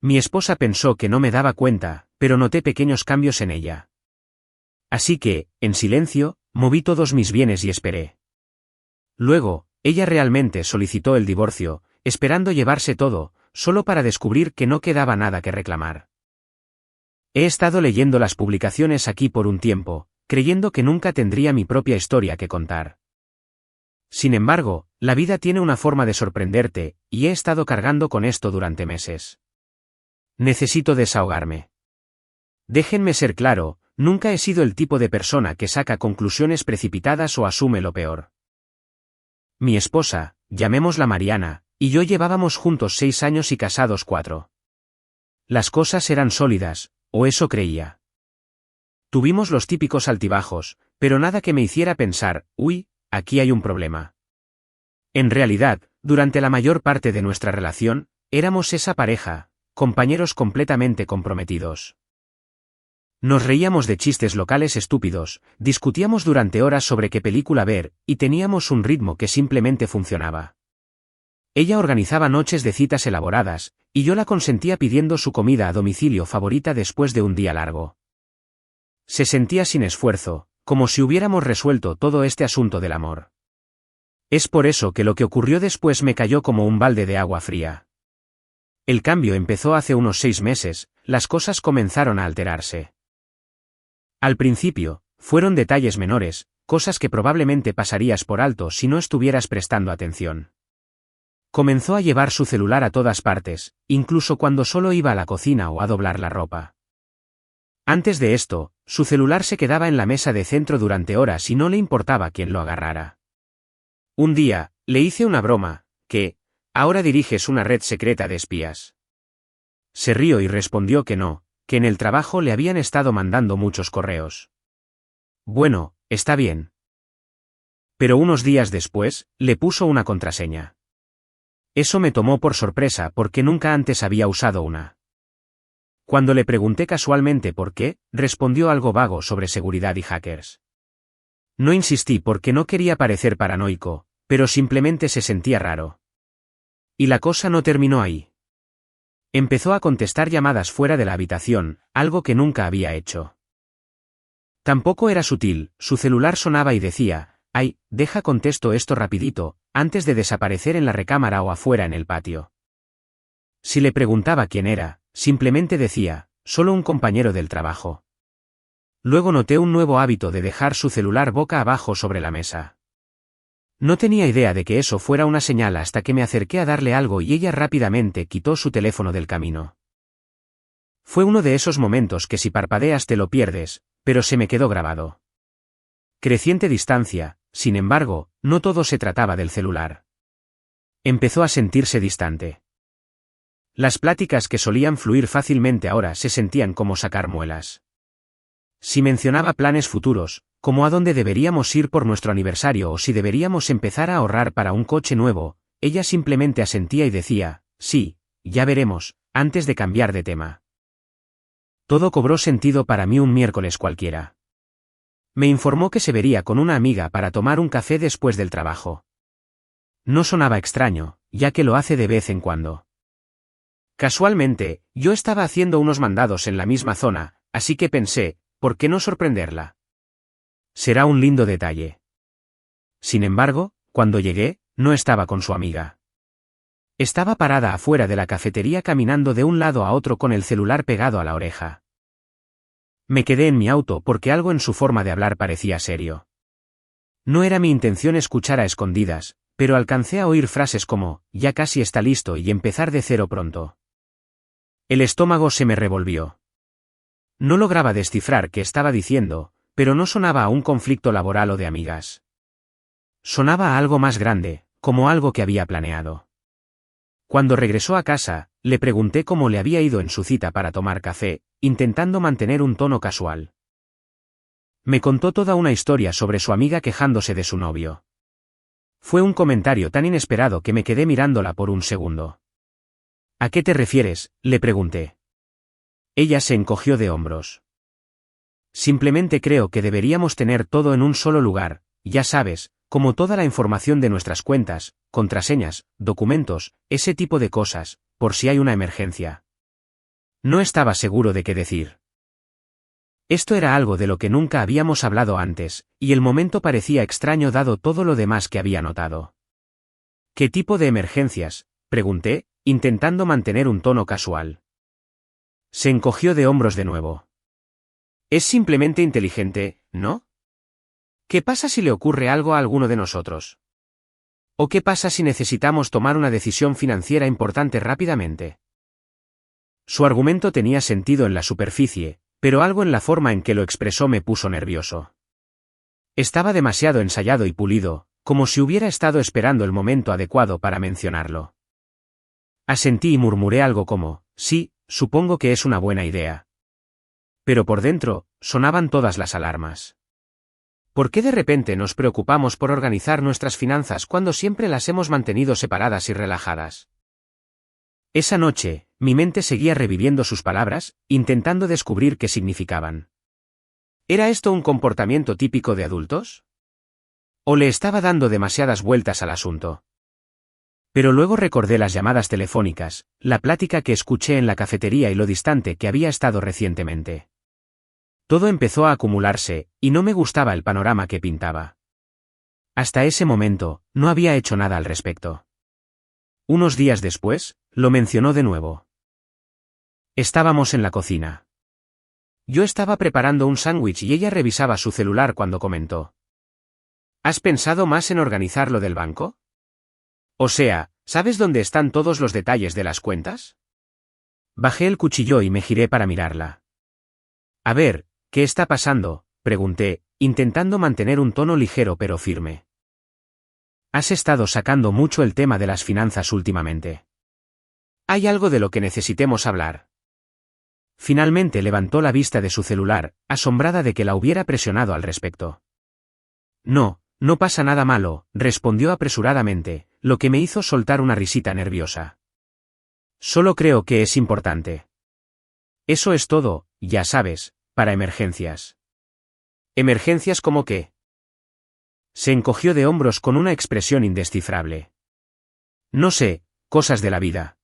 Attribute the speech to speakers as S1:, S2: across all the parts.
S1: Mi esposa pensó que no me daba cuenta, pero noté pequeños cambios en ella. Así que, en silencio, moví todos mis bienes y esperé. Luego, ella realmente solicitó el divorcio, esperando llevarse todo, solo para descubrir que no quedaba nada que reclamar. He estado leyendo las publicaciones aquí por un tiempo, creyendo que nunca tendría mi propia historia que contar. Sin embargo, la vida tiene una forma de sorprenderte, y he estado cargando con esto durante meses. Necesito desahogarme. Déjenme ser claro, nunca he sido el tipo de persona que saca conclusiones precipitadas o asume lo peor. Mi esposa, llamémosla Mariana, y yo llevábamos juntos 6 años y casados 4. Las cosas eran sólidas, o eso creía. Tuvimos los típicos altibajos, pero nada que me hiciera pensar, uy, aquí hay un problema. En realidad, durante la mayor parte de nuestra relación, éramos esa pareja, compañeros completamente comprometidos. Nos reíamos de chistes locales estúpidos, discutíamos durante horas sobre qué película ver, y teníamos un ritmo que simplemente funcionaba. Ella organizaba noches de citas elaboradas, y yo la consentía pidiendo su comida a domicilio favorita después de un día largo. Se sentía sin esfuerzo, como si hubiéramos resuelto todo este asunto del amor. Es por eso que lo que ocurrió después me cayó como un balde de agua fría. El cambio empezó hace unos 6 meses, las cosas comenzaron a alterarse. Al principio, fueron detalles menores, cosas que probablemente pasarías por alto si no estuvieras prestando atención. Comenzó a llevar su celular a todas partes, incluso cuando solo iba a la cocina o a doblar la ropa. Antes de esto, su celular se quedaba en la mesa de centro durante horas y no le importaba quién lo agarrara. Un día, le hice una broma, ahora diriges una red secreta de espías. Se rió y respondió que no, que en el trabajo le habían estado mandando muchos correos. Bueno, está bien. Pero unos días después, le puso una contraseña. Eso me tomó por sorpresa porque nunca antes había usado una. Cuando le pregunté casualmente por qué, respondió algo vago sobre seguridad y hackers. No insistí porque no quería parecer paranoico, pero simplemente se sentía raro. Y la cosa no terminó ahí. Empezó a contestar llamadas fuera de la habitación, algo que nunca había hecho. Tampoco era sutil, su celular sonaba y decía, «Ay, deja contesto esto rapidito», antes de desaparecer en la recámara o afuera en el patio. Si le preguntaba quién era, simplemente decía, «Solo un compañero del trabajo». Luego noté un nuevo hábito de dejar su celular boca abajo sobre la mesa. No tenía idea de que eso fuera una señal hasta que me acerqué a darle algo y ella rápidamente quitó su teléfono del camino. Fue uno de esos momentos que si parpadeas te lo pierdes, pero se me quedó grabado. Creciente distancia, sin embargo, no todo se trataba del celular. Empezó a sentirse distante. Las pláticas que solían fluir fácilmente ahora se sentían como sacar muelas. Si mencionaba planes futuros, como a dónde deberíamos ir por nuestro aniversario o si deberíamos empezar a ahorrar para un coche nuevo, ella simplemente asentía y decía, sí, ya veremos, antes de cambiar de tema. Todo cobró sentido para mí un miércoles cualquiera. Me informó que se vería con una amiga para tomar un café después del trabajo. No sonaba extraño, ya que lo hace de vez en cuando. Casualmente, yo estaba haciendo unos mandados en la misma zona, así que pensé, ¿por qué no sorprenderla? Será un lindo detalle. Sin embargo, cuando llegué, no estaba con su amiga. Estaba parada afuera de la cafetería caminando de un lado a otro con el celular pegado a la oreja. Me quedé en mi auto porque algo en su forma de hablar parecía serio. No era mi intención escuchar a escondidas, pero alcancé a oír frases como, ya casi está listo y empezar de cero pronto. El estómago se me revolvió. No lograba descifrar qué estaba diciendo, pero no sonaba a un conflicto laboral o de amigas. Sonaba a algo más grande, como algo que había planeado. Cuando regresó a casa, le pregunté cómo le había ido en su cita para tomar café, intentando mantener un tono casual. Me contó toda una historia sobre su amiga quejándose de su novio. Fue un comentario tan inesperado que me quedé mirándola por un segundo. ¿A qué te refieres?, le pregunté. Ella se encogió de hombros. Simplemente creo que deberíamos tener todo en un solo lugar, ya sabes, como toda la información de nuestras cuentas, contraseñas, documentos, ese tipo de cosas, por si hay una emergencia. No estaba seguro de qué decir. Esto era algo de lo que nunca habíamos hablado antes, y el momento parecía extraño dado todo lo demás que había notado. ¿Qué tipo de emergencias?, pregunté, intentando mantener un tono casual. Se encogió de hombros de nuevo. Es simplemente inteligente, ¿no? ¿Qué pasa si le ocurre algo a alguno de nosotros? ¿O qué pasa si necesitamos tomar una decisión financiera importante rápidamente? Su argumento tenía sentido en la superficie, pero algo en la forma en que lo expresó me puso nervioso. Estaba demasiado ensayado y pulido, como si hubiera estado esperando el momento adecuado para mencionarlo. Asentí y murmuré algo como, sí, supongo que es una buena idea. Pero por dentro, sonaban todas las alarmas. ¿Por qué de repente nos preocupamos por organizar nuestras finanzas cuando siempre las hemos mantenido separadas y relajadas? Esa noche, mi mente seguía reviviendo sus palabras, intentando descubrir qué significaban. ¿Era esto un comportamiento típico de adultos? ¿O le estaba dando demasiadas vueltas al asunto? Pero luego recordé las llamadas telefónicas, la plática que escuché en la cafetería y lo distante que había estado recientemente. Todo empezó a acumularse, y no me gustaba el panorama que pintaba. Hasta ese momento, no había hecho nada al respecto. Unos días después, lo mencionó de nuevo. Estábamos en la cocina. Yo estaba preparando un sándwich y ella revisaba su celular cuando comentó. ¿Has pensado más en organizar lo del banco? O sea, ¿sabes dónde están todos los detalles de las cuentas? Bajé el cuchillo y me giré para mirarla. A ver, ¿qué está pasando?, pregunté, intentando mantener un tono ligero pero firme. Has estado sacando mucho el tema de las finanzas últimamente. ¿Hay algo de lo que necesitemos hablar? Finalmente levantó la vista de su celular, asombrada de que la hubiera presionado al respecto. No, no pasa nada malo, respondió apresuradamente, lo que me hizo soltar una risita nerviosa. Solo creo que es importante. Eso es todo, ya sabes, para emergencias. ¿Emergencias como qué? Se encogió de hombros con una expresión indescifrable. No sé, cosas de la vida.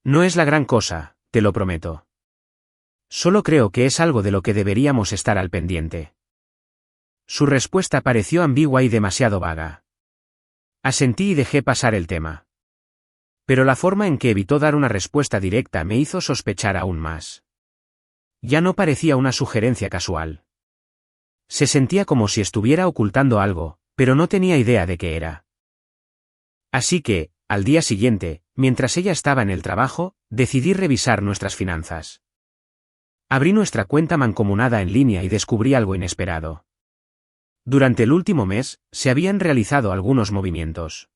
S1: No es la gran cosa, te lo prometo. Solo creo que es algo de lo que deberíamos estar al pendiente. Su respuesta pareció ambigua y demasiado vaga. Asentí y dejé pasar el tema. Pero la forma en que evitó dar una respuesta directa me hizo sospechar aún más. Ya no parecía una sugerencia casual. Se sentía como si estuviera ocultando algo, pero no tenía idea de qué era. Así que, al día siguiente, mientras ella estaba en el trabajo, decidí revisar nuestras finanzas. Abrí nuestra cuenta mancomunada en línea y descubrí algo inesperado. Durante el último mes, se habían realizado algunos movimientos.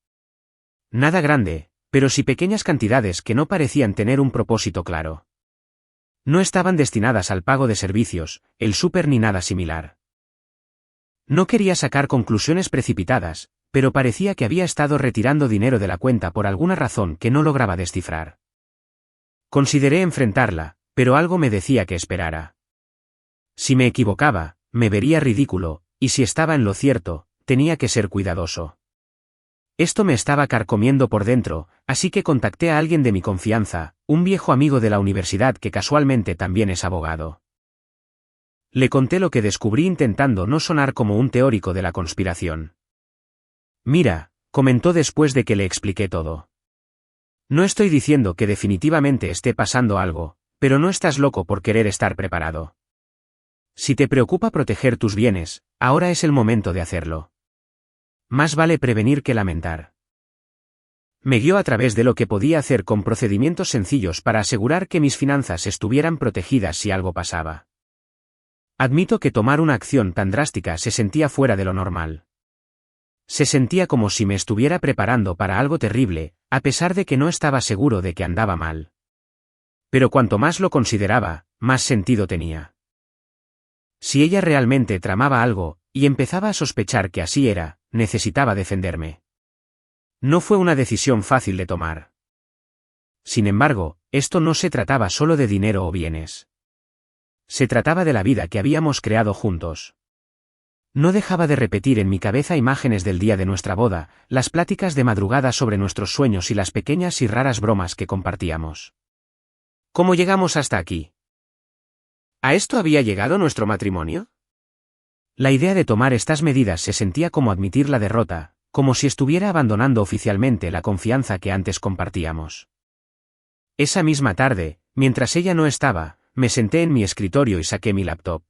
S1: Nada grande, pero sí pequeñas cantidades que no parecían tener un propósito claro. No estaban destinadas al pago de servicios, el súper ni nada similar. No quería sacar conclusiones precipitadas, pero parecía que había estado retirando dinero de la cuenta por alguna razón que no lograba descifrar. Consideré enfrentarla, pero algo me decía que esperara. Si me equivocaba, me vería ridículo, y si estaba en lo cierto, tenía que ser cuidadoso. Esto me estaba carcomiendo por dentro, así que contacté a alguien de mi confianza, un viejo amigo de la universidad que casualmente también es abogado. Le conté lo que descubrí intentando no sonar como un teórico de la conspiración. Mira, comentó después de que le expliqué todo. No estoy diciendo que definitivamente esté pasando algo, pero no estás loco por querer estar preparado. Si te preocupa proteger tus bienes, ahora es el momento de hacerlo. Más vale prevenir que lamentar. Me guió a través de lo que podía hacer con procedimientos sencillos para asegurar que mis finanzas estuvieran protegidas si algo pasaba. Admito que tomar una acción tan drástica se sentía fuera de lo normal. Se sentía como si me estuviera preparando para algo terrible, a pesar de que no estaba seguro de que andaba mal. Pero cuanto más lo consideraba, más sentido tenía. Si ella realmente tramaba algo, y empezaba a sospechar que así era, necesitaba defenderme. No fue una decisión fácil de tomar. Sin embargo, esto no se trataba solo de dinero o bienes. Se trataba de la vida que habíamos creado juntos. No dejaba de repetir en mi cabeza imágenes del día de nuestra boda, las pláticas de madrugada sobre nuestros sueños y las pequeñas y raras bromas que compartíamos. ¿Cómo llegamos hasta aquí? ¿A esto había llegado nuestro matrimonio? La idea de tomar estas medidas se sentía como admitir la derrota, como si estuviera abandonando oficialmente la confianza que antes compartíamos. Esa misma tarde, mientras ella no estaba, me senté en mi escritorio y saqué mi laptop.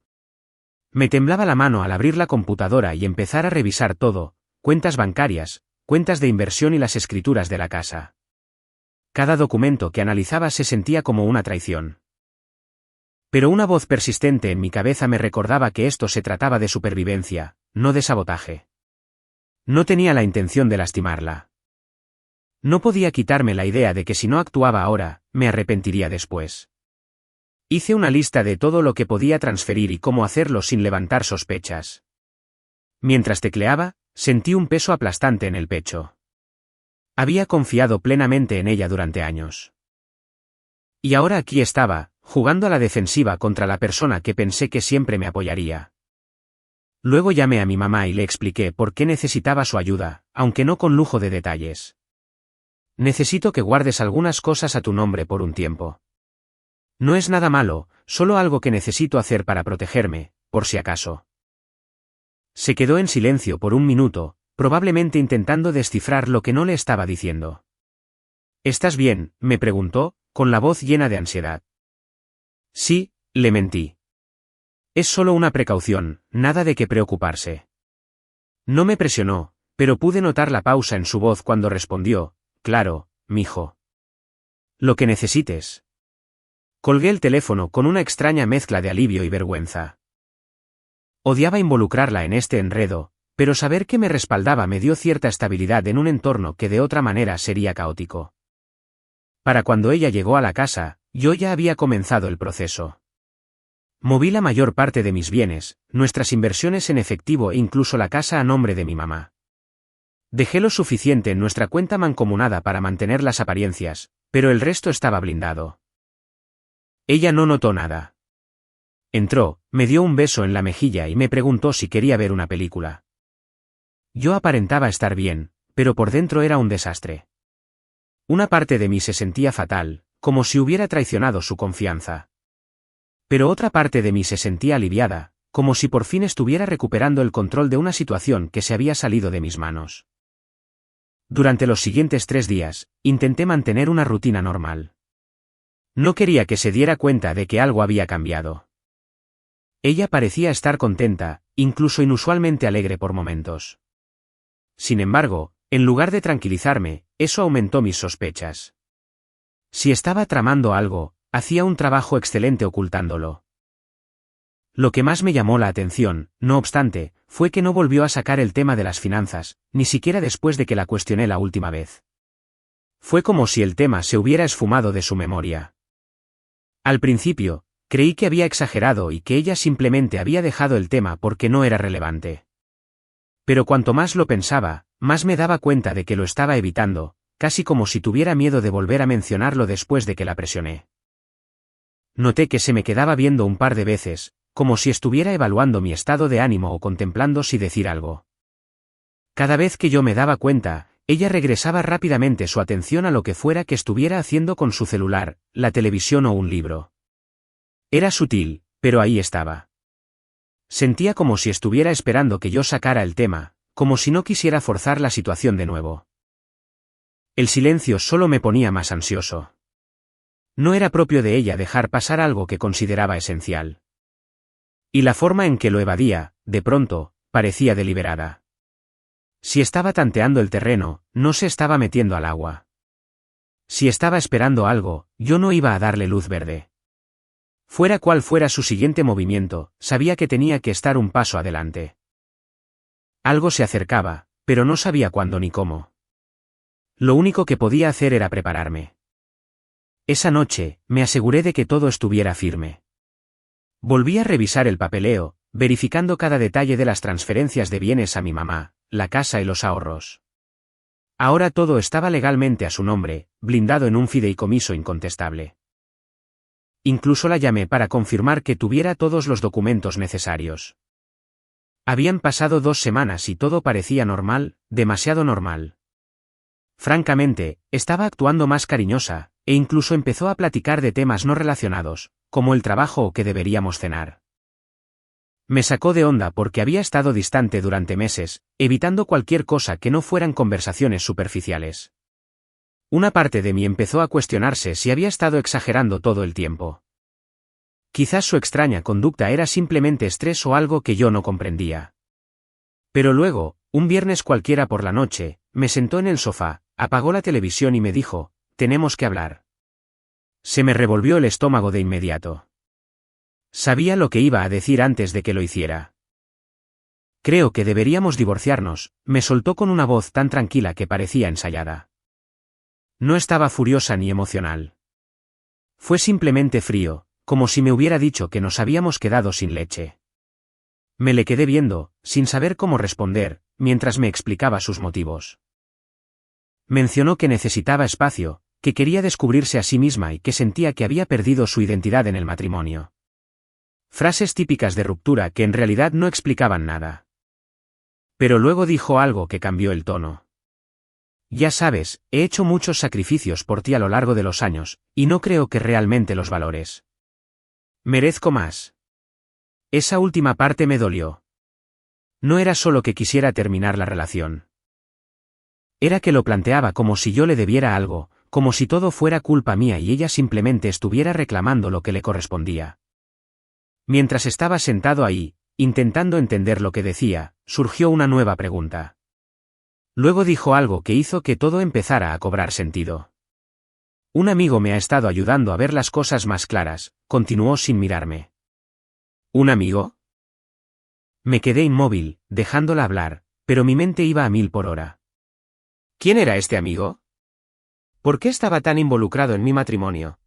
S1: Me temblaba la mano al abrir la computadora y empezar a revisar todo, cuentas bancarias, cuentas de inversión y las escrituras de la casa. Cada documento que analizaba se sentía como una traición. Pero una voz persistente en mi cabeza me recordaba que esto se trataba de supervivencia, no de sabotaje. No tenía la intención de lastimarla. No podía quitarme la idea de que si no actuaba ahora, me arrepentiría después. Hice una lista de todo lo que podía transferir y cómo hacerlo sin levantar sospechas. Mientras tecleaba, sentí un peso aplastante en el pecho. Había confiado plenamente en ella durante años. Y ahora aquí estaba, jugando a la defensiva contra la persona que pensé que siempre me apoyaría. Luego llamé a mi mamá y le expliqué por qué necesitaba su ayuda, aunque no con lujo de detalles. Necesito que guardes algunas cosas a tu nombre por un tiempo. No es nada malo, solo algo que necesito hacer para protegerme, por si acaso. Se quedó en silencio por un minuto, probablemente intentando descifrar lo que no le estaba diciendo. ¿Estás bien?, me preguntó, con la voz llena de ansiedad. Sí, le mentí. Es solo una precaución, nada de qué preocuparse. No me presionó, pero pude notar la pausa en su voz cuando respondió, claro, mijo. Lo que necesites. Colgué el teléfono con una extraña mezcla de alivio y vergüenza. Odiaba involucrarla en este enredo, pero saber que me respaldaba me dio cierta estabilidad en un entorno que de otra manera sería caótico. Para cuando ella llegó a la casa, yo ya había comenzado el proceso. Moví la mayor parte de mis bienes, nuestras inversiones en efectivo e incluso la casa a nombre de mi mamá. Dejé lo suficiente en nuestra cuenta mancomunada para mantener las apariencias, pero el resto estaba blindado. Ella no notó nada. Entró, me dio un beso en la mejilla y me preguntó si quería ver una película. Yo aparentaba estar bien, pero por dentro era un desastre. Una parte de mí se sentía fatal, como si hubiera traicionado su confianza. Pero otra parte de mí se sentía aliviada, como si por fin estuviera recuperando el control de una situación que se había salido de mis manos. Durante los siguientes 3 días, intenté mantener una rutina normal. No quería que se diera cuenta de que algo había cambiado. Ella parecía estar contenta, incluso inusualmente alegre por momentos. Sin embargo, en lugar de tranquilizarme, eso aumentó mis sospechas. Si estaba tramando algo, hacía un trabajo excelente ocultándolo. Lo que más me llamó la atención, no obstante, fue que no volvió a sacar el tema de las finanzas, ni siquiera después de que la cuestioné la última vez. Fue como si el tema se hubiera esfumado de su memoria. Al principio, creí que había exagerado y que ella simplemente había dejado el tema porque no era relevante. Pero cuanto más lo pensaba, más me daba cuenta de que lo estaba evitando, casi como si tuviera miedo de volver a mencionarlo después de que la presioné. Noté que se me quedaba viendo un par de veces, como si estuviera evaluando mi estado de ánimo o contemplando si decir algo. Cada vez que yo me daba cuenta, ella regresaba rápidamente su atención a lo que fuera que estuviera haciendo con su celular, la televisión o un libro. Era sutil, pero ahí estaba. Sentía como si estuviera esperando que yo sacara el tema, como si no quisiera forzar la situación de nuevo. El silencio solo me ponía más ansioso. No era propio de ella dejar pasar algo que consideraba esencial. Y la forma en que lo evadía, de pronto, parecía deliberada. Si estaba tanteando el terreno, no se estaba metiendo al agua. Si estaba esperando algo, yo no iba a darle luz verde. Fuera cual fuera su siguiente movimiento, sabía que tenía que estar un paso adelante. Algo se acercaba, pero no sabía cuándo ni cómo. Lo único que podía hacer era prepararme. Esa noche, me aseguré de que todo estuviera firme. Volví a revisar el papeleo, verificando cada detalle de las transferencias de bienes a mi mamá, la casa y los ahorros. Ahora todo estaba legalmente a su nombre, blindado en un fideicomiso incontestable. Incluso la llamé para confirmar que tuviera todos los documentos necesarios. Habían pasado 2 semanas y todo parecía normal, demasiado normal. Francamente, estaba actuando más cariñosa, e incluso empezó a platicar de temas no relacionados, como el trabajo o que deberíamos cenar. Me sacó de onda porque había estado distante durante meses, evitando cualquier cosa que no fueran conversaciones superficiales. Una parte de mí empezó a cuestionarse si había estado exagerando todo el tiempo. Quizás su extraña conducta era simplemente estrés o algo que yo no comprendía. Pero luego, un viernes cualquiera por la noche, me sentó en el sofá, apagó la televisión y me dijo: «Tenemos que hablar». Se me revolvió el estómago de inmediato. Sabía lo que iba a decir antes de que lo hiciera. «Creo que deberíamos divorciarnos», me soltó con una voz tan tranquila que parecía ensayada. No estaba furiosa ni emocional. Fue simplemente frío, como si me hubiera dicho que nos habíamos quedado sin leche. Me le quedé viendo, sin saber cómo responder, mientras me explicaba sus motivos. Mencionó que necesitaba espacio, que quería descubrirse a sí misma y que sentía que había perdido su identidad en el matrimonio. Frases típicas de ruptura que en realidad no explicaban nada. Pero luego dijo algo que cambió el tono. «Ya sabes, he hecho muchos sacrificios por ti a lo largo de los años, y no creo que realmente los valores. Merezco más». Esa última parte me dolió. No era solo que quisiera terminar la relación. Era que lo planteaba como si yo le debiera algo, como si todo fuera culpa mía y ella simplemente estuviera reclamando lo que le correspondía. Mientras estaba sentado ahí, intentando entender lo que decía, surgió una nueva pregunta. Luego dijo algo que hizo que todo empezara a cobrar sentido. «Un amigo me ha estado ayudando a ver las cosas más claras», continuó sin mirarme. «¿Un amigo?». Me quedé inmóvil, dejándola hablar, pero mi mente iba a 1000 por hora. ¿Quién era este amigo? ¿Por qué estaba tan involucrado en mi matrimonio?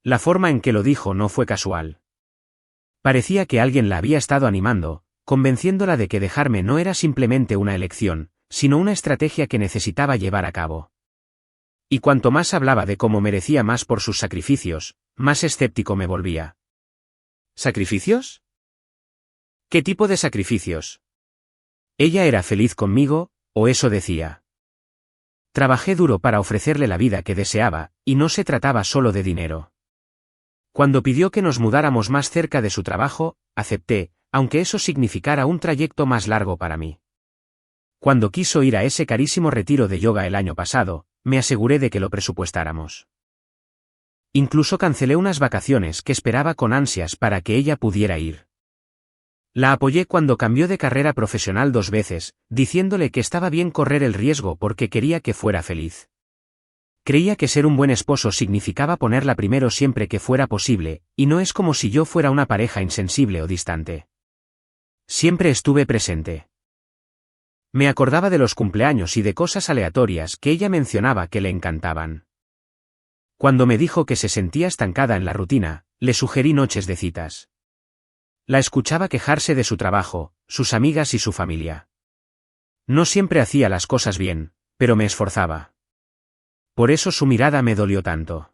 S1: La forma en que lo dijo no fue casual. Parecía que alguien la había estado animando, convenciéndola de que dejarme no era simplemente una elección, sino una estrategia que necesitaba llevar a cabo. Y cuanto más hablaba de cómo merecía más por sus sacrificios, más escéptico me volvía. ¿Sacrificios? ¿Qué tipo de sacrificios? ¿Ella era feliz conmigo, o eso decía? Trabajé duro para ofrecerle la vida que deseaba, y no se trataba solo de dinero. Cuando pidió que nos mudáramos más cerca de su trabajo, acepté, aunque eso significara un trayecto más largo para mí. Cuando quiso ir a ese carísimo retiro de yoga el año pasado, me aseguré de que lo presupuestáramos. Incluso cancelé unas vacaciones que esperaba con ansias para que ella pudiera ir. La apoyé cuando cambió de carrera profesional 2 veces, diciéndole que estaba bien correr el riesgo porque quería que fuera feliz. Creía que ser un buen esposo significaba ponerla primero siempre que fuera posible, y no es como si yo fuera una pareja insensible o distante. Siempre estuve presente. Me acordaba de los cumpleaños y de cosas aleatorias que ella mencionaba que le encantaban. Cuando me dijo que se sentía estancada en la rutina, le sugerí noches de citas. La escuchaba quejarse de su trabajo, sus amigas y su familia. No siempre hacía las cosas bien, pero me esforzaba. Por eso su mirada me dolió tanto.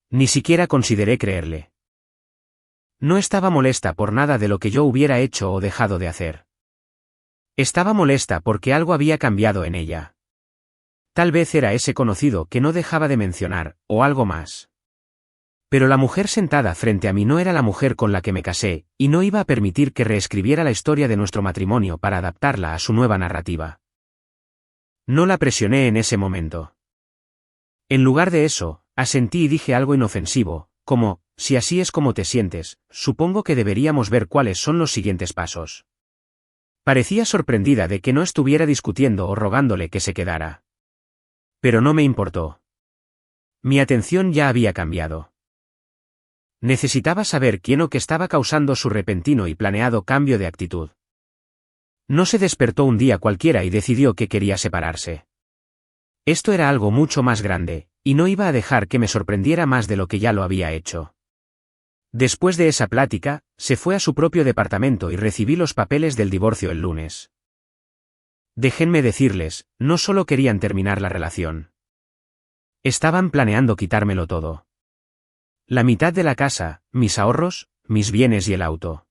S1: Ni siquiera consideré creerle. No estaba molesta por nada de lo que yo hubiera hecho o dejado de hacer. Estaba molesta porque algo había cambiado en ella. Tal vez era ese conocido que no dejaba de mencionar, o algo más. Pero la mujer sentada frente a mí no era la mujer con la que me casé, y no iba a permitir que reescribiera la historia de nuestro matrimonio para adaptarla a su nueva narrativa. No la presioné en ese momento. En lugar de eso, asentí y dije algo inofensivo, como: «Si así es como te sientes, supongo que deberíamos ver cuáles son los siguientes pasos». Parecía sorprendida de que no estuviera discutiendo o rogándole que se quedara. Pero no me importó. Mi atención ya había cambiado. Necesitaba saber quién o qué estaba causando su repentino y planeado cambio de actitud. No se despertó un día cualquiera y decidió que quería separarse. Esto era algo mucho más grande, y no iba a dejar que me sorprendiera más de lo que ya lo había hecho. Después de esa plática, se fue a su propio departamento y recibí los papeles del divorcio el lunes. Déjenme decirles, no solo querían terminar la relación. Estaban planeando quitármelo todo. La mitad de la casa, mis ahorros, mis bienes y el auto.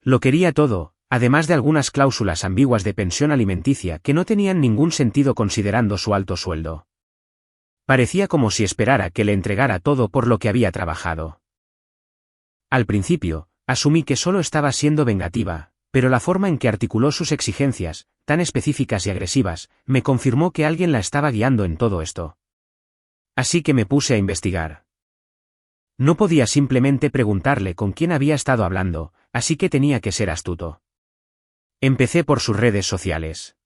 S1: Lo quería todo, además de algunas cláusulas ambiguas de pensión alimenticia que no tenían ningún sentido considerando su alto sueldo. Parecía como si esperara que le entregara todo por lo que había trabajado. Al principio, asumí que solo estaba siendo vengativa, pero la forma en que articuló sus exigencias, tan específicas y agresivas, me confirmó que alguien la estaba guiando en todo esto. Así que me puse a investigar. No podía simplemente preguntarle con quién había estado hablando, así que tenía que ser astuto. Empecé por sus redes sociales.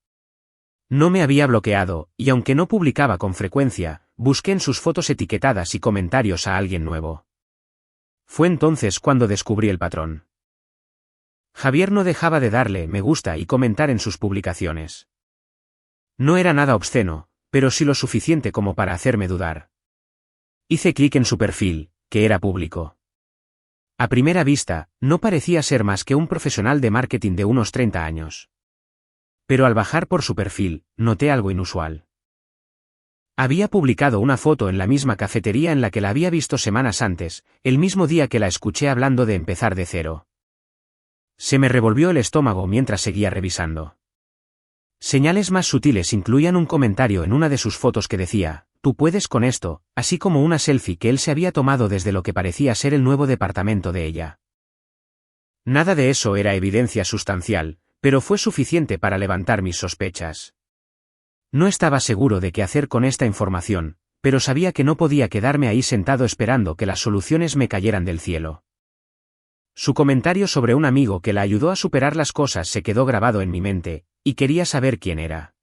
S1: No me había bloqueado, y aunque no publicaba con frecuencia, busqué en sus fotos etiquetadas y comentarios a alguien nuevo. Fue entonces cuando descubrí el patrón. Javier no dejaba de darle me gusta y comentar en sus publicaciones. No era nada obsceno, pero sí lo suficiente como para hacerme dudar. Hice clic en su perfil, que era público. A primera vista, no parecía ser más que un profesional de marketing de unos 30 años. Pero al bajar por su perfil, noté algo inusual. Había publicado una foto en la misma cafetería en la que la había visto semanas antes, el mismo día que la escuché hablando de empezar de cero. Se me revolvió el estómago mientras seguía revisando. Señales más sutiles incluían un comentario en una de sus fotos que decía, "Tú puedes con esto", así como una selfie que él se había tomado desde lo que parecía ser el nuevo departamento de ella. Nada de eso era evidencia sustancial, pero fue suficiente para levantar mis sospechas. No estaba seguro de qué hacer con esta información, pero sabía que no podía quedarme ahí sentado esperando que las soluciones me cayeran del cielo. Su comentario sobre un amigo que la ayudó a superar las cosas se quedó grabado en mi mente, y quería saber quién era.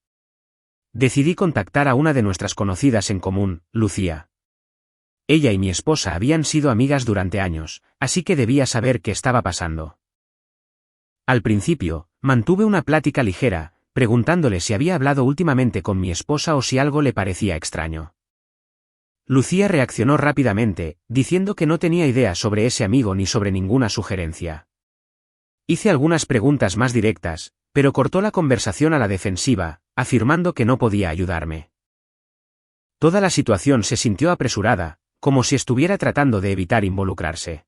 S1: Decidí contactar a una de nuestras conocidas en común, Lucía. Ella y mi esposa habían sido amigas durante años, así que debía saber qué estaba pasando. Al principio, mantuve una plática ligera, preguntándole si había hablado últimamente con mi esposa o si algo le parecía extraño. Lucía reaccionó rápidamente, diciendo que no tenía idea sobre ese amigo ni sobre ninguna sugerencia. Hice algunas preguntas más directas, pero cortó la conversación a la defensiva, afirmando que no podía ayudarme. Toda la situación se sintió apresurada, como si estuviera tratando de evitar involucrarse.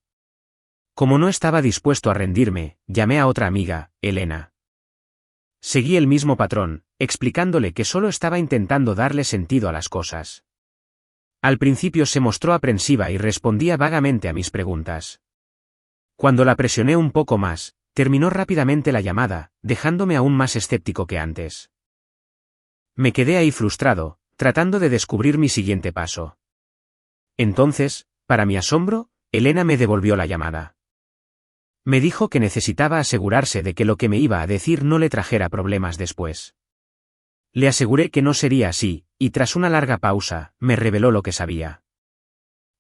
S1: Como no estaba dispuesto a rendirme, llamé a otra amiga, Elena. Seguí el mismo patrón, explicándole que solo estaba intentando darle sentido a las cosas. Al principio se mostró aprensiva y respondía vagamente a mis preguntas. Cuando la presioné un poco más, terminó rápidamente la llamada, dejándome aún más escéptico que antes. Me quedé ahí frustrado, tratando de descubrir mi siguiente paso. Entonces, para mi asombro, Elena me devolvió la llamada. Me dijo que necesitaba asegurarse de que lo que me iba a decir no le trajera problemas después. Le aseguré que no sería así, y tras una larga pausa, me reveló lo que sabía.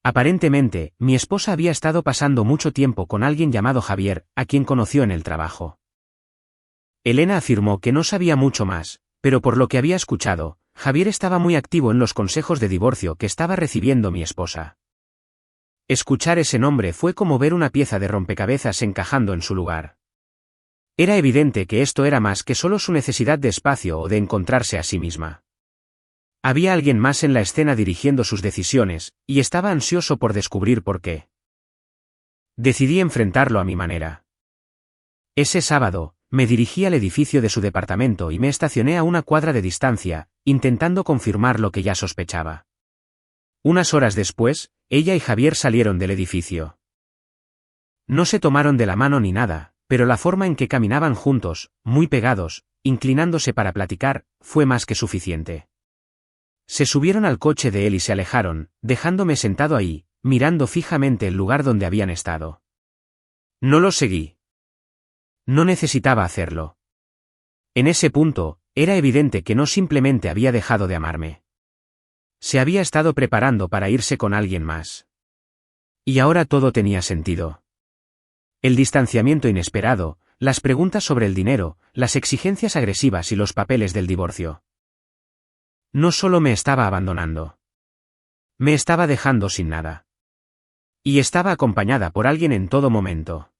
S1: Aparentemente, mi esposa había estado pasando mucho tiempo con alguien llamado Javier, a quien conoció en el trabajo. Elena afirmó que no sabía mucho más, pero por lo que había escuchado, Javier estaba muy activo en los consejos de divorcio que estaba recibiendo mi esposa. Escuchar ese nombre fue como ver una pieza de rompecabezas encajando en su lugar. Era evidente que esto era más que solo su necesidad de espacio o de encontrarse a sí misma. Había alguien más en la escena dirigiendo sus decisiones, y estaba ansioso por descubrir por qué. Decidí enfrentarlo a mi manera. Ese sábado, me dirigí al edificio de su departamento y me estacioné a una cuadra de distancia, intentando confirmar lo que ya sospechaba. Unas horas después, ella y Javier salieron del edificio. No se tomaron de la mano ni nada, pero la forma en que caminaban juntos, muy pegados, inclinándose para platicar, fue más que suficiente. Se subieron al coche de él y se alejaron, dejándome sentado ahí, mirando fijamente el lugar donde habían estado. No los seguí. No necesitaba hacerlo. En ese punto, era evidente que no simplemente había dejado de amarme. Se había estado preparando para irse con alguien más. Y ahora todo tenía sentido. El distanciamiento inesperado, las preguntas sobre el dinero, las exigencias agresivas y los papeles del divorcio. No solo me estaba abandonando. Me estaba dejando sin nada. Y estaba acompañada por alguien en todo momento.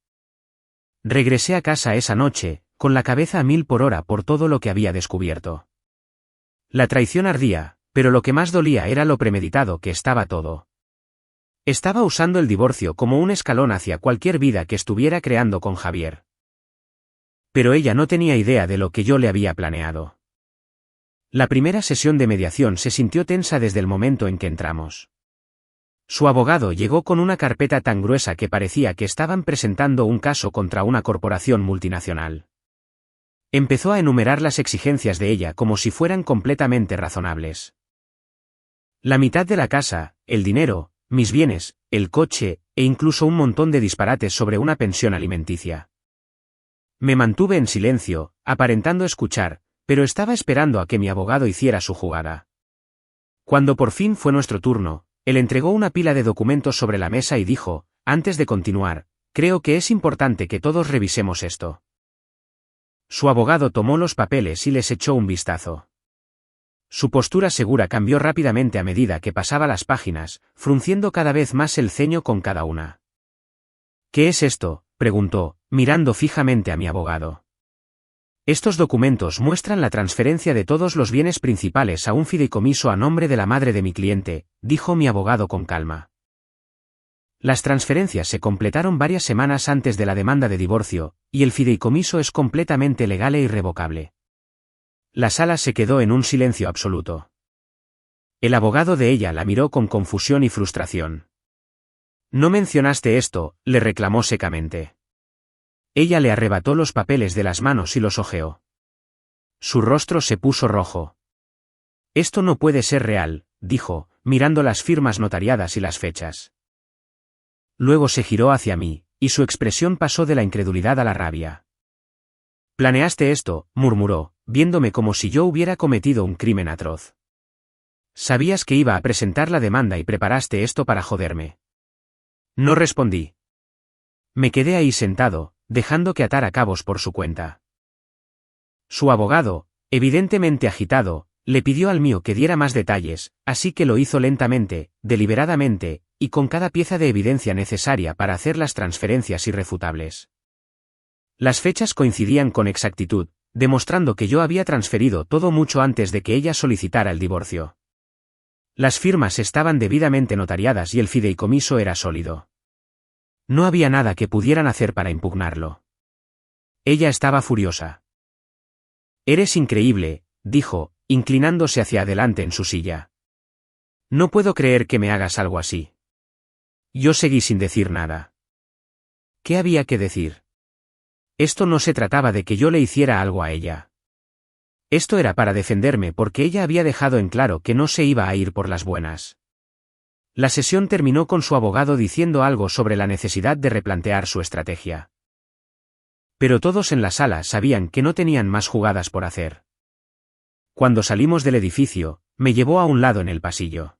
S1: Regresé a casa esa noche, con la cabeza a 1000 por hora por todo lo que había descubierto. La traición ardía, pero lo que más dolía era lo premeditado que estaba todo. Estaba usando el divorcio como un escalón hacia cualquier vida que estuviera creando con Javier. Pero ella no tenía idea de lo que yo le había planeado. La primera sesión de mediación se sintió tensa desde el momento en que entramos. Su abogado llegó con una carpeta tan gruesa que parecía que estaban presentando un caso contra una corporación multinacional. Empezó a enumerar las exigencias de ella como si fueran completamente razonables. La mitad de la casa, el dinero, mis bienes, el coche, e incluso un montón de disparates sobre una pensión alimenticia. Me mantuve en silencio, aparentando escuchar, pero estaba esperando a que mi abogado hiciera su jugada. Cuando por fin fue nuestro turno, él entregó una pila de documentos sobre la mesa y dijo, antes de continuar, creo que es importante que todos revisemos esto. Su abogado tomó los papeles y les echó un vistazo. Su postura segura cambió rápidamente a medida que pasaba las páginas, frunciendo cada vez más el ceño con cada una. ¿Qué es esto?, preguntó, mirando fijamente a mi abogado. Estos documentos muestran la transferencia de todos los bienes principales a un fideicomiso a nombre de la madre de mi cliente, dijo mi abogado con calma. Las transferencias se completaron varias semanas antes de la demanda de divorcio, y el fideicomiso es completamente legal e irrevocable. La sala se quedó en un silencio absoluto. El abogado de ella la miró con confusión y frustración. «No mencionaste esto», le reclamó secamente. Ella le arrebató los papeles de las manos y los hojeó. Su rostro se puso rojo. «Esto no puede ser real», dijo, mirando las firmas notariadas y las fechas. Luego se giró hacia mí, y su expresión pasó de la incredulidad a la rabia. «Planeaste esto», murmuró, viéndome como si yo hubiera cometido un crimen atroz. «Sabías que iba a presentar la demanda y preparaste esto para joderme». No respondí. Me quedé ahí sentado, dejando que atara cabos por su cuenta. Su abogado, evidentemente agitado, le pidió al mío que diera más detalles, así que lo hizo lentamente, deliberadamente, y con cada pieza de evidencia necesaria para hacer las transferencias irrefutables. Las fechas coincidían con exactitud, demostrando que yo había transferido todo mucho antes de que ella solicitara el divorcio. Las firmas estaban debidamente notariadas y el fideicomiso era sólido. No había nada que pudieran hacer para impugnarlo. Ella estaba furiosa. «Eres increíble», dijo, inclinándose hacia adelante en su silla. «No puedo creer que me hagas algo así». Yo seguí sin decir nada. ¿Qué había que decir? Esto no se trataba de que yo le hiciera algo a ella. Esto era para defenderme porque ella había dejado en claro que no se iba a ir por las buenas. La sesión terminó con su abogado diciendo algo sobre la necesidad de replantear su estrategia. Pero todos en la sala sabían que no tenían más jugadas por hacer. Cuando salimos del edificio, me llevó a un lado en el pasillo.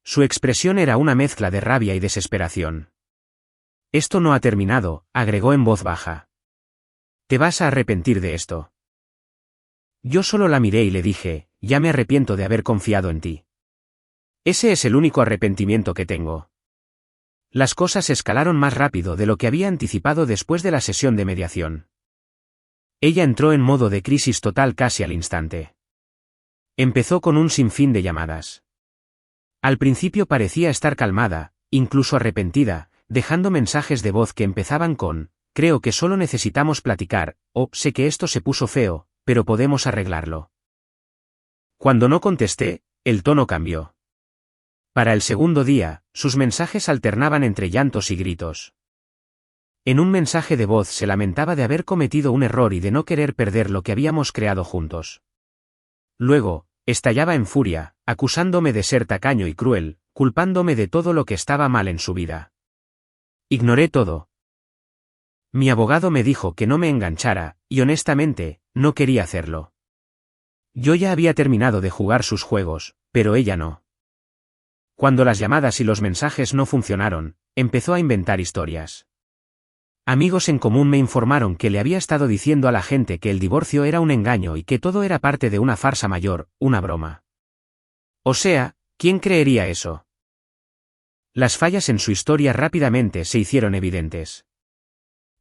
S1: Su expresión era una mezcla de rabia y desesperación. «Esto no ha terminado», agregó en voz baja. «Te vas a arrepentir de esto». Yo solo la miré y le dije, «Ya me arrepiento de haber confiado en ti. Ese es el único arrepentimiento que tengo». Las cosas escalaron más rápido de lo que había anticipado después de la sesión de mediación. Ella entró en modo de crisis total casi al instante. Empezó con un sinfín de llamadas. Al principio parecía estar calmada, incluso arrepentida, dejando mensajes de voz que empezaban con, «Creo que solo necesitamos platicar», o «Sé que esto se puso feo, pero podemos arreglarlo». Cuando no contesté, el tono cambió. Para el segundo día, sus mensajes alternaban entre llantos y gritos. En un mensaje de voz se lamentaba de haber cometido un error y de no querer perder lo que habíamos creado juntos. Luego, estallaba en furia, acusándome de ser tacaño y cruel, culpándome de todo lo que estaba mal en su vida. Ignoré todo. Mi abogado me dijo que no me enganchara, y honestamente, no quería hacerlo. Yo ya había terminado de jugar sus juegos, pero ella no. Cuando las llamadas y los mensajes no funcionaron, empezó a inventar historias. Amigos en común me informaron que le había estado diciendo a la gente que el divorcio era un engaño y que todo era parte de una farsa mayor, una broma. O sea, ¿quién creería eso? Las fallas en su historia rápidamente se hicieron evidentes.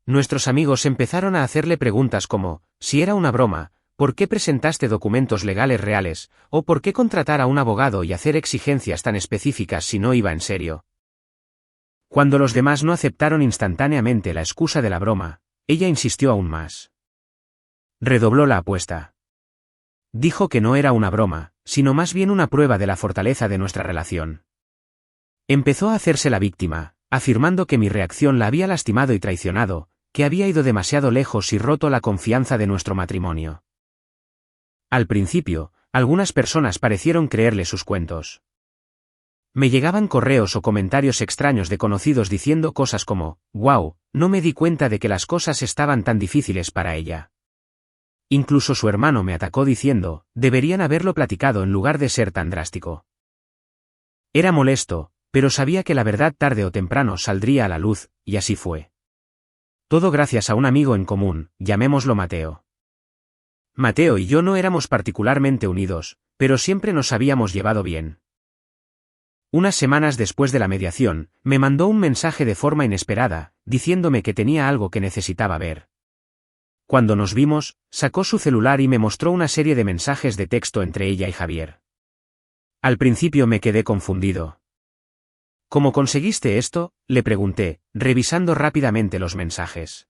S1: Nuestros amigos empezaron a hacerle preguntas como, si era una broma, ¿por qué presentaste documentos legales reales, o por qué contratar a un abogado y hacer exigencias tan específicas si no iba en serio? Cuando los demás no aceptaron instantáneamente la excusa de la broma, ella insistió aún más. Redobló la apuesta. Dijo que no era una broma, sino más bien una prueba de la fortaleza de nuestra relación. Empezó a hacerse la víctima, afirmando que mi reacción la había lastimado y traicionado, que había ido demasiado lejos y roto la confianza de nuestro matrimonio. Al principio, algunas personas parecieron creerle sus cuentos. Me llegaban correos o comentarios extraños de conocidos diciendo cosas como, «Wow, no me di cuenta de que las cosas estaban tan difíciles para ella». Incluso su hermano me atacó diciendo, «Deberían haberlo platicado en lugar de ser tan drástico». Era molesto, pero sabía que la verdad tarde o temprano saldría a la luz, y así fue. Todo gracias a un amigo en común, llamémoslo Mateo. Mateo y yo no éramos particularmente unidos, pero siempre nos habíamos llevado bien. Unas semanas después de la mediación, me mandó un mensaje de forma inesperada, diciéndome que tenía algo que necesitaba ver. Cuando nos vimos, sacó su celular y me mostró una serie de mensajes de texto entre ella y Javier. Al principio me quedé confundido. ¿Cómo conseguiste esto?, le pregunté, revisando rápidamente los mensajes.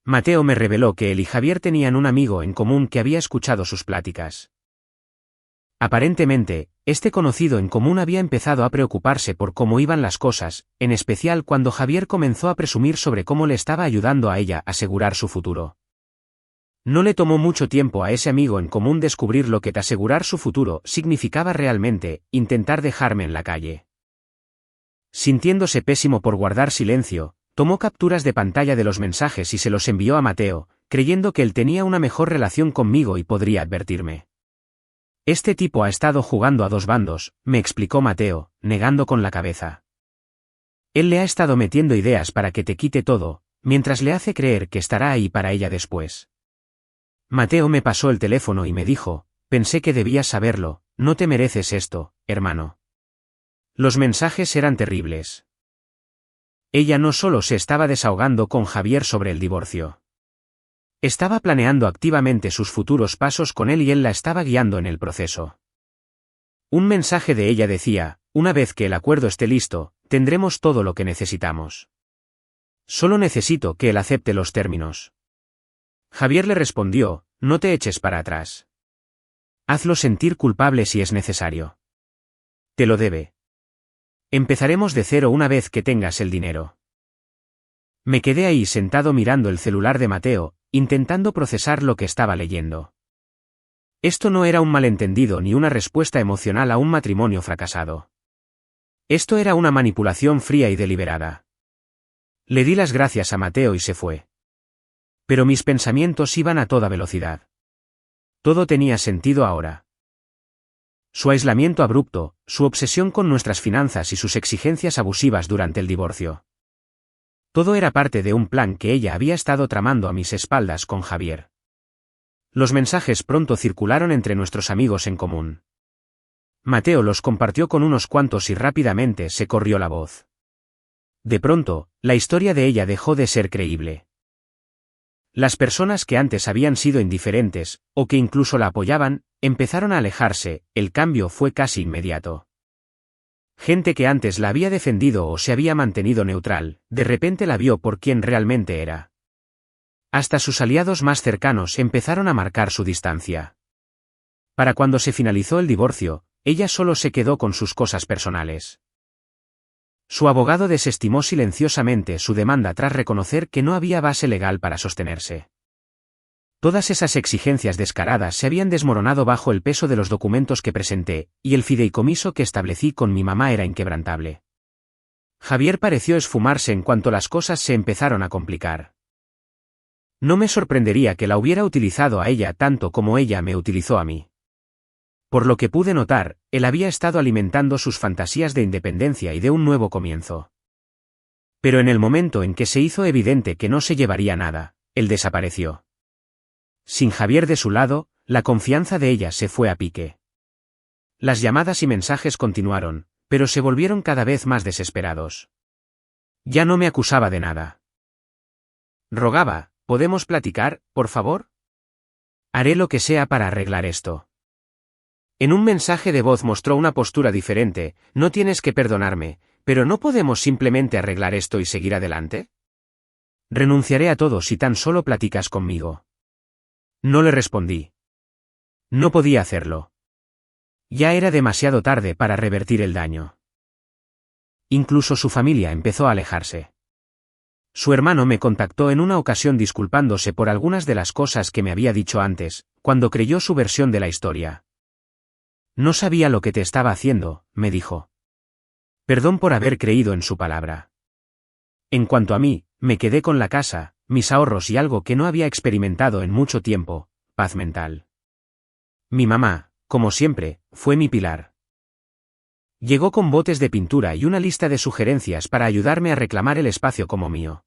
S1: Mateo me reveló que él y Javier tenían un amigo en común que había escuchado sus pláticas. Aparentemente, este conocido en común había empezado a preocuparse por cómo iban las cosas, en especial cuando Javier comenzó a presumir sobre cómo le estaba ayudando a ella a asegurar su futuro. No le tomó mucho tiempo a ese amigo en común descubrir lo que asegurar su futuro significaba realmente, intentar dejarme en la calle. Sintiéndose pésimo por guardar silencio, tomó capturas de pantalla de los mensajes y se los envió a Mateo, creyendo que él tenía una mejor relación conmigo y podría advertirme. Este tipo ha estado jugando a dos bandos, me explicó Mateo, negando con la cabeza. Él le ha estado metiendo ideas para que te quite todo, mientras le hace creer que estará ahí para ella después. Mateo me pasó el teléfono y me dijo, pensé que debías saberlo, no te mereces esto, hermano. Los mensajes eran terribles. Ella no solo se estaba desahogando con Javier sobre el divorcio. Estaba planeando activamente sus futuros pasos con él y él la estaba guiando en el proceso. Un mensaje de ella decía, una vez que el acuerdo esté listo, tendremos todo lo que necesitamos. Solo necesito que él acepte los términos. Javier le respondió, no te eches para atrás. Hazlo sentir culpable si es necesario. Te lo debe. Empezaremos de cero una vez que tengas el dinero. Me quedé ahí sentado mirando el celular de Mateo, intentando procesar lo que estaba leyendo. Esto no era un malentendido ni una respuesta emocional a un matrimonio fracasado. Esto era una manipulación fría y deliberada. Le di las gracias a Mateo y se fue. Pero mis pensamientos iban a toda velocidad. Todo tenía sentido ahora. Su aislamiento abrupto, su obsesión con nuestras finanzas y sus exigencias abusivas durante el divorcio. Todo era parte de un plan que ella había estado tramando a mis espaldas con Javier. Los mensajes pronto circularon entre nuestros amigos en común. Mateo los compartió con unos cuantos y rápidamente se corrió la voz. De pronto, la historia de ella dejó de ser creíble. Las personas que antes habían sido indiferentes, o que incluso la apoyaban, empezaron a alejarse, el cambio fue casi inmediato. Gente que antes la había defendido o se había mantenido neutral, de repente la vio por quien realmente era. Hasta sus aliados más cercanos empezaron a marcar su distancia. Para cuando se finalizó el divorcio, ella solo se quedó con sus cosas personales. Su abogado desestimó silenciosamente su demanda tras reconocer que no había base legal para sostenerse. Todas esas exigencias descaradas se habían desmoronado bajo el peso de los documentos que presenté, y el fideicomiso que establecí con mi mamá era inquebrantable. Javier pareció esfumarse en cuanto las cosas se empezaron a complicar. No me sorprendería que la hubiera utilizado a ella tanto como ella me utilizó a mí. Por lo que pude notar, él había estado alimentando sus fantasías de independencia y de un nuevo comienzo. Pero en el momento en que se hizo evidente que no se llevaría nada, él desapareció. Sin Javier de su lado, la confianza de ella se fue a pique. Las llamadas y mensajes continuaron, pero se volvieron cada vez más desesperados. Ya no me acusaba de nada. Rogaba, ¿podemos platicar, por favor? Haré lo que sea para arreglar esto. En un mensaje de voz mostró una postura diferente, no tienes que perdonarme, pero ¿no podemos simplemente arreglar esto y seguir adelante? Renunciaré a todo si tan solo platicas conmigo. No le respondí. No podía hacerlo. Ya era demasiado tarde para revertir el daño. Incluso su familia empezó a alejarse. Su hermano me contactó en una ocasión disculpándose por algunas de las cosas que me había dicho antes, cuando creyó su versión de la historia. No sabía lo que te estaba haciendo, me dijo. Perdón por haber creído en su palabra. En cuanto a mí, me quedé con la casa, mis ahorros y algo que no había experimentado en mucho tiempo, paz mental. Mi mamá, como siempre, fue mi pilar. Llegó con botes de pintura y una lista de sugerencias para ayudarme a reclamar el espacio como mío.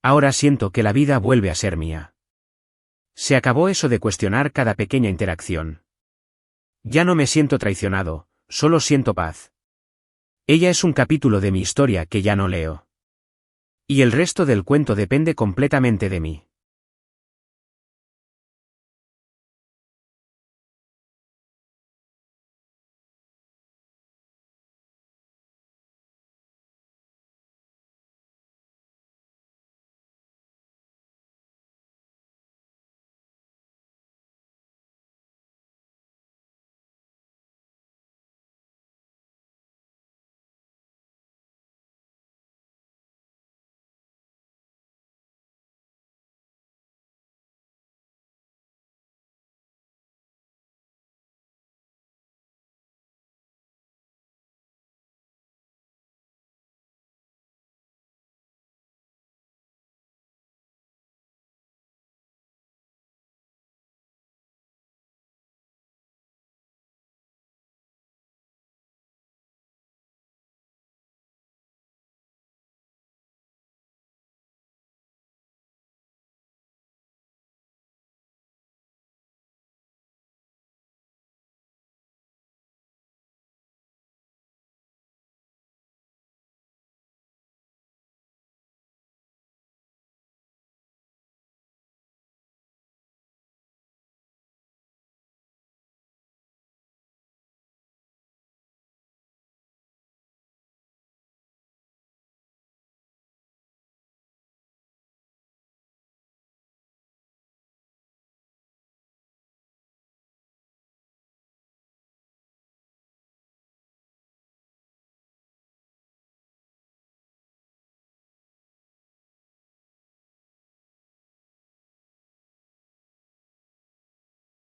S1: Ahora siento que la vida vuelve a ser mía. Se acabó eso de cuestionar cada pequeña interacción. Ya no me siento traicionado, solo siento paz. Ella es un capítulo de mi historia que ya no leo. Y el resto del cuento depende completamente de mí.